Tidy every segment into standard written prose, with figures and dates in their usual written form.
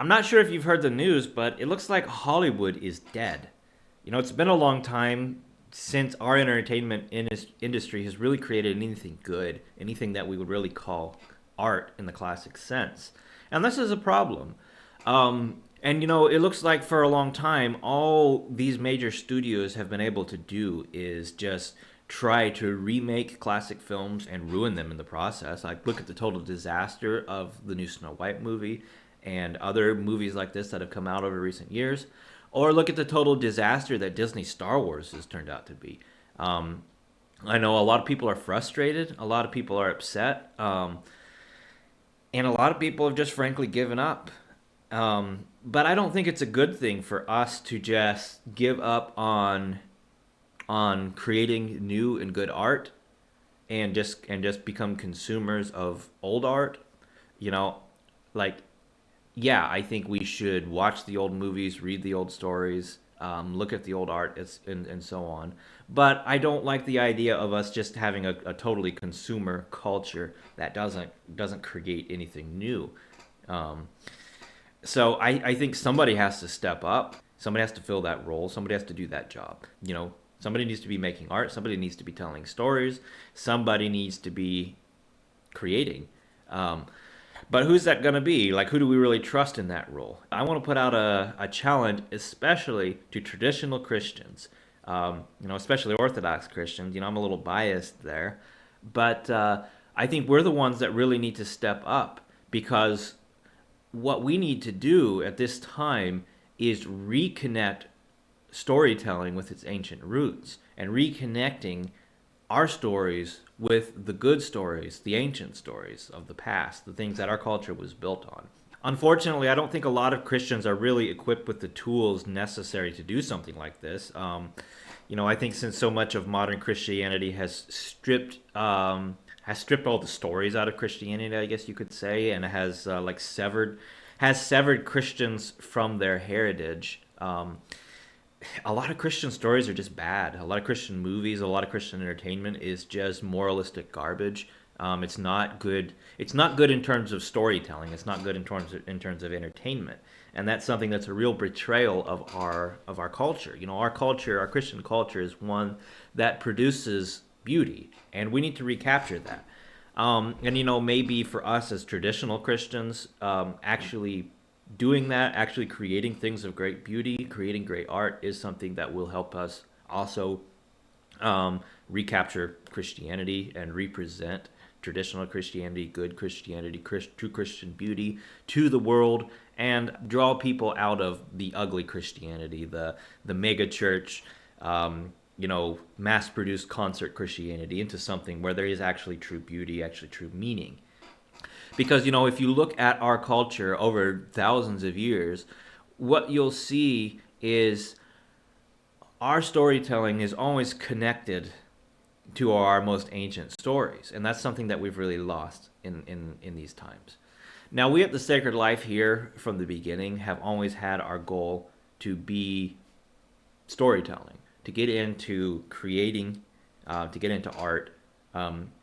I'm not sure if you've heard the news, but it looks like Hollywood is dead. It's been a long time since our entertainment industry has really created anything good, anything that we would really call art in the classic sense. And this is a problem. And it looks like for a long time, all these major studios have been able to do is just try to remake classic films and ruin them in the process. Like, look at the total disaster of the new Snow White movie and other movies like this that have come out over recent years. Or look at the total disaster that Disney Star Wars has turned out to be. Um, I know a lot of people are frustrated, a lot of people are upset, and a lot of people have just frankly given up. But I don't think it's a good thing for us to just give up on creating new and good art and just become consumers of old art. You know, like, yeah, I think we should watch the old movies, read the old stories, look at the old art, and so on. But I don't like the idea of us just having a totally consumer culture that doesn't create anything new. Um, so I think somebody has to step up. Somebody has to fill that role. Somebody has to do that job. Somebody needs to be making art. Somebody needs to be telling stories. Somebody needs to be creating. Um, but who's that going to be? Like, who do we really trust in that role? I want to put out a challenge, especially to traditional Christians, especially Orthodox Christians. I'm a little biased there. But I think we're the ones that really need to step up because what we need to do at this time is reconnect storytelling with its ancient roots and reconnecting our stories with the good stories, the ancient stories of the past, the things that our culture was built on. Unfortunately, I don't think a lot of Christians are really equipped with the tools necessary to do something like this. I think since so much of modern Christianity has stripped all the stories out of Christianity, I guess you could say, and has severed Christians from their heritage. A lot of Christian stories are just bad. A lot of Christian movies, a lot of Christian entertainment is just moralistic garbage. It's not good. It's not good in terms of storytelling. It's not good in terms of entertainment, and that's something that's a real betrayal of our culture. Our culture, our Christian culture, is one that produces beauty, and we need to recapture that. And maybe for us as traditional Christians, actually doing that, actually creating things of great beauty, creating great art, is something that will help us also recapture Christianity and represent traditional Christianity, good Christianity, true Christian beauty to the world, and draw people out of the ugly Christianity, the mega church, mass-produced concert Christianity, into something where there is actually true beauty, actually true meaning. Because, if you look at our culture over thousands of years, what you'll see is our storytelling is always connected to our most ancient stories. And that's something that we've really lost in these times. Now, we at the Sacred Life here from the beginning have always had our goal to be storytelling, to get into creating, to get into art,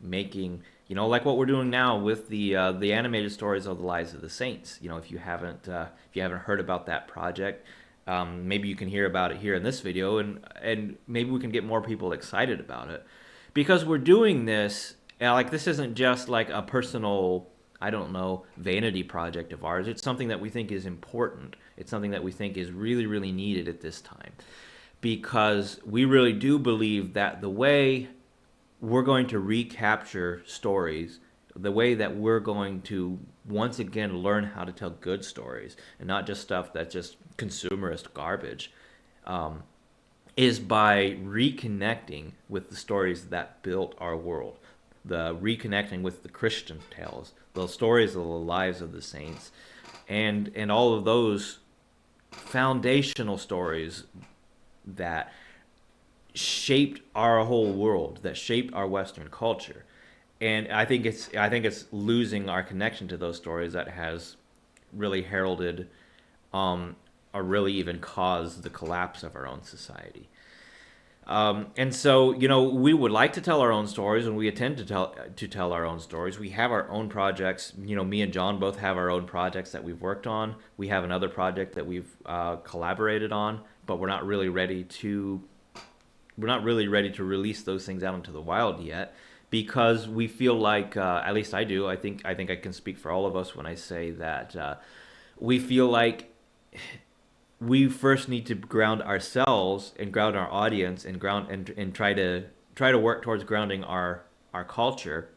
making, like what we're doing now with the animated stories of the lives of the saints. If you haven't heard about that project, maybe you can hear about it here in this video, and maybe we can get more people excited about it, because we're doing this. Like, this isn't just like a personal, I don't know, vanity project of ours. It's something that we think is important. It's something that we think is really, really needed at this time, because we really do believe that the way we're going to recapture stories, the way that we're going to once again learn how to tell good stories and not just stuff that's just consumerist garbage, um, is by reconnecting with the stories that built our world, the reconnecting with the Christian tales, the stories of the lives of the saints, and all of those foundational stories that shaped our whole world, that shaped our Western culture. And I think it's losing our connection to those stories that has really heralded, or really even caused, the collapse of our own society. And so, we would like to tell our own stories, and we intend to tell our own stories. We have our own projects. Me and John both have our own projects that we've worked on. We have another project that we've collaborated on, but we're not really ready to release those things out into the wild yet, because we feel like, at least I do. I think I can speak for all of us when I say that we feel like we first need to ground ourselves and ground our audience and try to work towards grounding our culture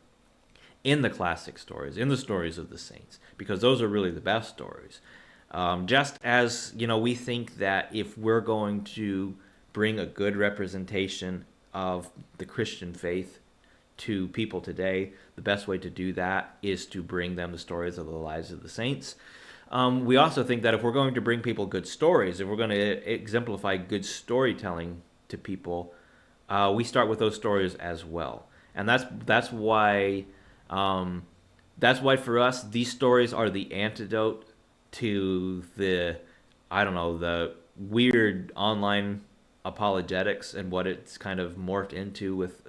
in the classic stories, in the stories of the saints, because those are really the best stories. Just as we think that if we're going to bring a good representation of the Christian faith to people today, the best way to do that is to bring them the stories of the lives of the saints. We also think that if we're going to bring people good stories, if we're going to exemplify good storytelling to people, we start with those stories as well, and that's why for us these stories are the antidote to the, I don't know, the weird online apologetics and what it's kind of morphed into with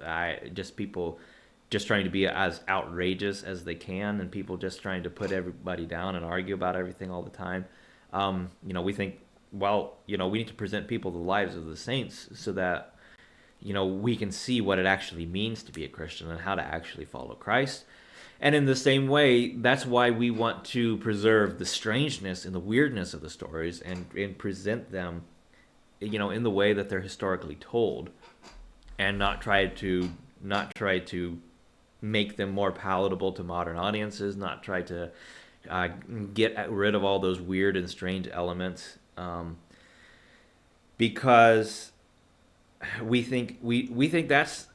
just people just trying to be as outrageous as they can, and people just trying to put everybody down and argue about everything all the time. We think, well, we need to present people the lives of the saints so that we can see what it actually means to be a Christian and how to actually follow Christ. And in the same way, that's why we want to preserve the strangeness and the weirdness of the stories and present them, in the way that they're historically told, and not try to make them more palatable to modern audiences, not try to get rid of all those weird and strange elements, because we think that's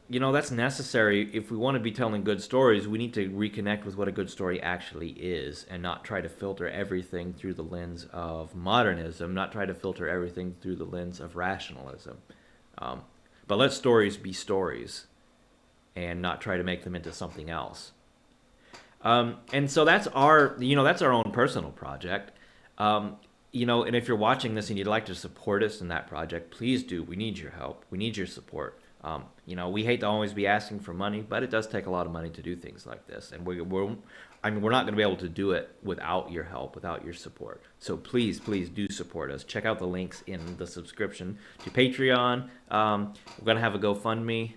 necessary. If we want to be telling good stories, we need to reconnect with what a good story actually is, and not try to filter everything through the lens of modernism, not try to filter everything through the lens of rationalism. But let stories be stories, and not try to make them into something else. And so that's our own personal project. And if you're watching this and you'd like to support us in that project, please do. We need your help. We need your support. We hate to always be asking for money, but it does take a lot of money to do things like this, and we're not going to be able to do it without your help, without your support. So please, please do support us. Check out the links in the subscription to Patreon. We're going to have a GoFundMe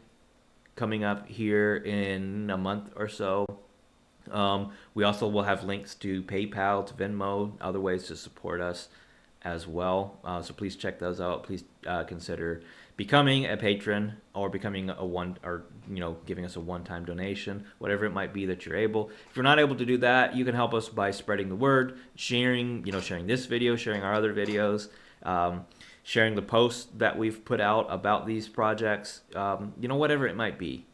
coming up here in a month or so. We also will have links to PayPal, to Venmo, other ways to support us as well. So please check those out. Please consider becoming a patron, or becoming giving us a one-time donation, whatever it might be that you're able. If you're not able to do that, you can help us by spreading the word, sharing this video, sharing our other videos, sharing the posts that we've put out about these projects, whatever it might be.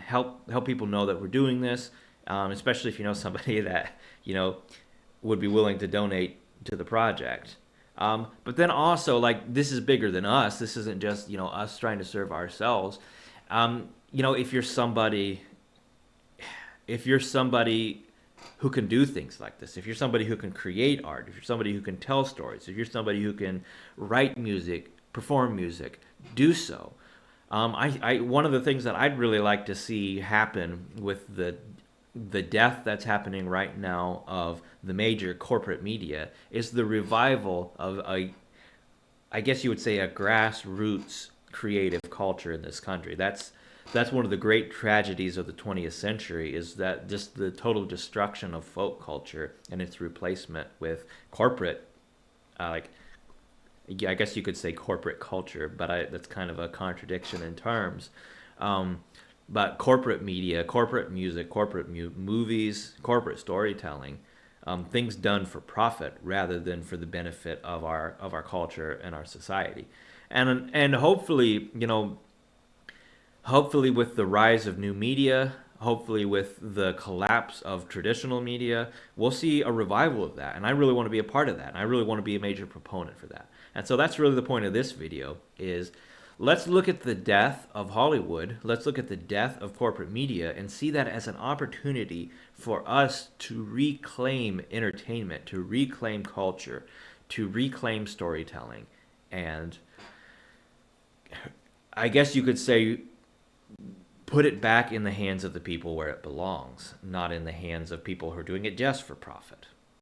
Help people know that we're doing this, especially if you know somebody that would be willing to donate to the project. But then also, this is bigger than us. This isn't just us trying to serve ourselves. If you're somebody who can do things like this, if you're somebody who can create art, if you're somebody who can tell stories, if you're somebody who can write music, perform music, do so. One of the things that I'd really like to see happen with the death that's happening right now of the major corporate media is the revival of I guess you would say, a grassroots creative culture in this country. That's one of the great tragedies of the 20th century, is that just the total destruction of folk culture and its replacement with corporate, I guess you could say corporate culture, but that's kind of a contradiction in terms. But corporate media, corporate music, corporate movies, corporate storytelling, things done for profit rather than for the benefit of our culture and our society, and hopefully with the rise of new media, hopefully with the collapse of traditional media, we'll see a revival of that, and I really want to be a part of that, and I really want to be a major proponent for that. And so that's really the point of this video is, let's look at the death of Hollywood. Let's look at the death of corporate media and see that as an opportunity for us to reclaim entertainment, to reclaim culture, to reclaim storytelling, and I guess you could say, put it back in the hands of the people where it belongs, not in the hands of people who are doing it just for profit.